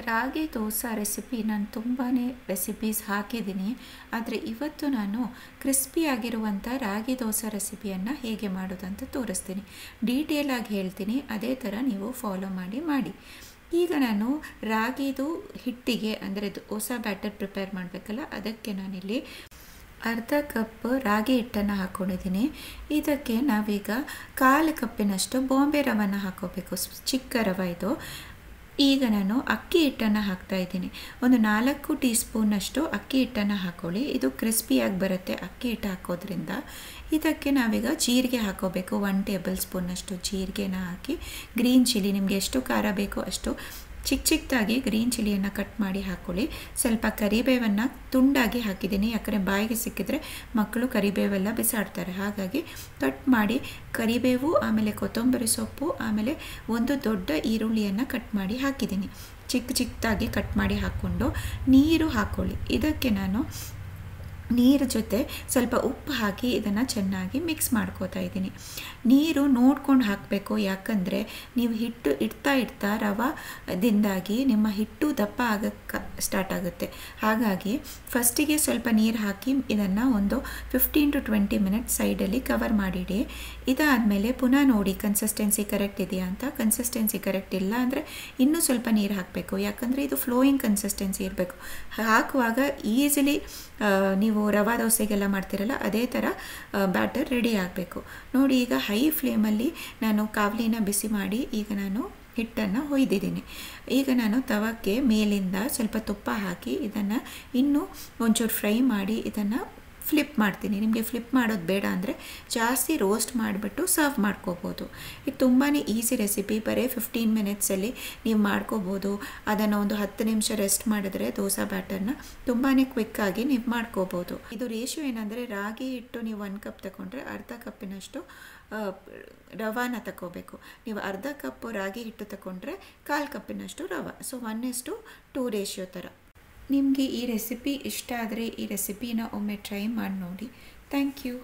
ರಾಗಿ dosa recipe ನಾನು ತುಂಬಾ recipes ಹಾಕಿದ್ದೀನಿ. ಆದರೆ ಇವತ್ತು ನಾನು ಕ್ರಿಸ್ಪಿಯಾಗಿರುವಂಥ ರಾಗಿ ದೋಸೆ ರೆಸಿಪಿಯನ್ನು ಹೇಗೆ ಮಾಡೋದಂತ ತೋರಿಸ್ತೀನಿ. ಡೀಟೇಲಾಗಿ ಹೇಳ್ತೀನಿ, ಅದೇ ಥರ ನೀವು ಫಾಲೋ ಮಾಡಿ. ಈಗ ನಾನು ರಾಗಿದು ಹಿಟ್ಟಿಗೆ ಅಂದರೆ ದೋಸೆ ಬ್ಯಾಟರ್ ಪ್ರಿಪೇರ್ ಮಾಡಬೇಕಲ್ಲ, ಅದಕ್ಕೆ ನಾನಿಲ್ಲಿ ಅರ್ಧ ಕಪ್ ರಾಗಿ ಹಿಟ್ಟನ್ನು ಹಾಕ್ಕೊಂಡಿದ್ದೀನಿ. ಇದಕ್ಕೆ ನಾವೀಗ 1/4 ಕಪ್ಪಿನಷ್ಟು ಬಾಂಬೆ ರವೆನ ಹಾಕೋಬೇಕು, ಚಿಕ್ಕ ರವೆ ಇದು. ಈಗ ನಾನು ಅಕ್ಕಿ ಹಿಟ್ಟನ್ನು ಹಾಕ್ತಾಯಿದ್ದೀನಿ. ಒಂದು 4 ಟೀ ಸ್ಪೂನಷ್ಟು ಅಕ್ಕಿ ಹಿಟ್ಟನ್ನು ಹಾಕ್ಕೊಳ್ಳಿ. ಇದು ಕ್ರಿಸ್ಪಿಯಾಗಿ ಬರುತ್ತೆ ಅಕ್ಕಿ ಹಿಟ್ಟು ಹಾಕೋದ್ರಿಂದ. ಇದಕ್ಕೆ ನಾವೀಗ ಜೀರಿಗೆ ಹಾಕೋಬೇಕು. 1 ಟೇಬಲ್ ಸ್ಪೂನಷ್ಟು ಜೀರಿಗೆನ ಹಾಕಿ, ಗ್ರೀನ್ ಚಿಲ್ಲಿ ನಿಮಗೆ ಎಷ್ಟು ಖಾರ ಬೇಕೋ ಅಷ್ಟು ಚಿಕ್ಕದಾಗಿ ಗ್ರೀನ್ ಚಿಲ್ಲಿಯನ್ನು ಕಟ್ ಮಾಡಿ ಹಾಕ್ಕೊಳ್ಳಿ. ಸ್ವಲ್ಪ ಕರಿಬೇವನ್ನು ತುಂಡಾಗಿ ಹಾಕಿದ್ದೀನಿ, ಯಾಕಂದರೆ ಬಾಯಿಗೆ ಸಿಕ್ಕಿದ್ರೆ ಮಕ್ಕಳು ಕರಿಬೇವೆಲ್ಲ ಬಿಸಾಡ್ತಾರೆ. ಹಾಗಾಗಿ ಕಟ್ ಮಾಡಿ ಕರಿಬೇವು, ಆಮೇಲೆ ಕೊತ್ತಂಬರಿ ಸೊಪ್ಪು, ಆಮೇಲೆ ಒಂದು ದೊಡ್ಡ ಈರುಳ್ಳಿಯನ್ನು ಕಟ್ ಮಾಡಿ ಹಾಕಿದ್ದೀನಿ. ಚಿಕ್ಕದಾಗಿ ಕಟ್ ಮಾಡಿ ಹಾಕ್ಕೊಂಡು ನೀರು ಹಾಕ್ಕೊಳ್ಳಿ. ಇದಕ್ಕೆ ನಾನು ನೀರು ಜೊತೆ ಸ್ವಲ್ಪ ಉಪ್ಪು ಹಾಕಿ ಇದನ್ನು ಚೆನ್ನಾಗಿ ಮಿಕ್ಸ್ ಮಾಡ್ಕೋತಾ ಇದ್ದೀನಿ. ನೀರು ನೋಡ್ಕೊಂಡು ಹಾಕಬೇಕು, ಯಾಕಂದರೆ ನೀವು ಹಿಟ್ಟು ಇಡ್ತಾ ರವಾದಿಂದಾಗಿ ನಿಮ್ಮ ಹಿಟ್ಟು ದಪ್ಪ ಆಗಕ್ಕೆ ಸ್ಟಾರ್ಟ್ ಆಗುತ್ತೆ. ಹಾಗಾಗಿ ಫಸ್ಟಿಗೆ ಸ್ವಲ್ಪ ನೀರು ಹಾಕಿ ಇದನ್ನು ಒಂದು 15 to 20 ಮಿನಿಟ್ಸ್ ಸೈಡಲ್ಲಿ ಕವರ್ ಮಾಡಿಡಿ. ಇದಾದಮೇಲೆ ಪುನಃ ನೋಡಿ ಕನ್ಸಿಸ್ಟೆನ್ಸಿ ಕರೆಕ್ಟ್ ಇದೆಯಾ ಅಂತ. ಕನ್ಸಿಸ್ಟೆನ್ಸಿ ಕರೆಕ್ಟ್ ಇಲ್ಲ ಅಂದರೆ ಇನ್ನೂ ಸ್ವಲ್ಪ ನೀರು ಹಾಕಬೇಕು, ಯಾಕಂದರೆ ಇದು ಫ್ಲೋಯಿಂಗ್ ಕನ್ಸಿಸ್ಟೆನ್ಸಿ ಇರಬೇಕು. ಹಾಕುವಾಗ ಈಸಿಲಿ ನೀವು ರವಾ ದೋಸೆಗೆಲ್ಲ ಮಾಡ್ತಿರಲ್ಲ ಅದೇ ಥರ ಬ್ಯಾಟರ್ ರೆಡಿ ಆಗಬೇಕು. ನೋಡಿ, ಈಗ ಹೈ ಫ್ಲೇಮಲ್ಲಿ ನಾನು ಕಾವಲಿನ ಬಿಸಿ ಮಾಡಿ ಈಗ ನಾನು ಹಿಟ್ಟನ್ನು ಹೊಯ್ದಿದ್ದೀನಿ. ಈಗ ನಾನು ತವಕ್ಕೆ ಮೇಲಿಂದ ಸ್ವಲ್ಪ ತುಪ್ಪ ಹಾಕಿ ಇದನ್ನು ಇನ್ನೂ ಒಂಚೂರು ಫ್ರೈ ಮಾಡಿ ಇದನ್ನು ಫ್ಲಿಪ್ ಮಾಡ್ತೀನಿ. ನಿಮಗೆ ಫ್ಲಿಪ್ ಮಾಡೋದು ಬೇಡ ಅಂದರೆ ಜಾಸ್ತಿ ರೋಸ್ಟ್ ಮಾಡಿಬಿಟ್ಟು ಸರ್ವ್ ಮಾಡ್ಕೋಬೋದು. ಇದು ತುಂಬಾ ಈಸಿ ರೆಸಿಪಿ, ಬರೀ 15 ಮಿನಿಟ್ಸಲ್ಲಿ ನೀವು ಮಾಡ್ಕೋಬೋದು. ಅದನ್ನು ಒಂದು 10 ನಿಮಿಷ ರೆಸ್ಟ್ ಮಾಡಿದ್ರೆ ದೋಸೆ ಬ್ಯಾಟರ್ನ ತುಂಬಾ ಕ್ವಿಕ್ಕಾಗಿ ನೀವು ಮಾಡ್ಕೋಬೋದು. ಇದು ರೇಷಿಯೋ ಏನಂದರೆ ರಾಗಿ ಹಿಟ್ಟು ನೀವು 1 ಕಪ್ ತಗೊಂಡ್ರೆ ಅರ್ಧ ಕಪ್ಪಿನಷ್ಟು ರವಾನ ತಗೋಬೇಕು. ನೀವು ಅರ್ಧ ಕಪ್ ರಾಗಿ ಹಿಟ್ಟು ತಗೊಂಡ್ರೆ 1/4 ಕಪ್ಪಿನಷ್ಟು ರವೆ. ಸೊ 1:2 ರೇಷಿಯೋ ಥರ. ನಿಮಗೆ ಈ ರೆಸಿಪಿ ಇಷ್ಟ ಆದರೆ ಈ ರೆಸಿಪಿನ ಒಮ್ಮೆ ಟ್ರೈ ಮಾಡಿ ನೋಡಿ. Thank you.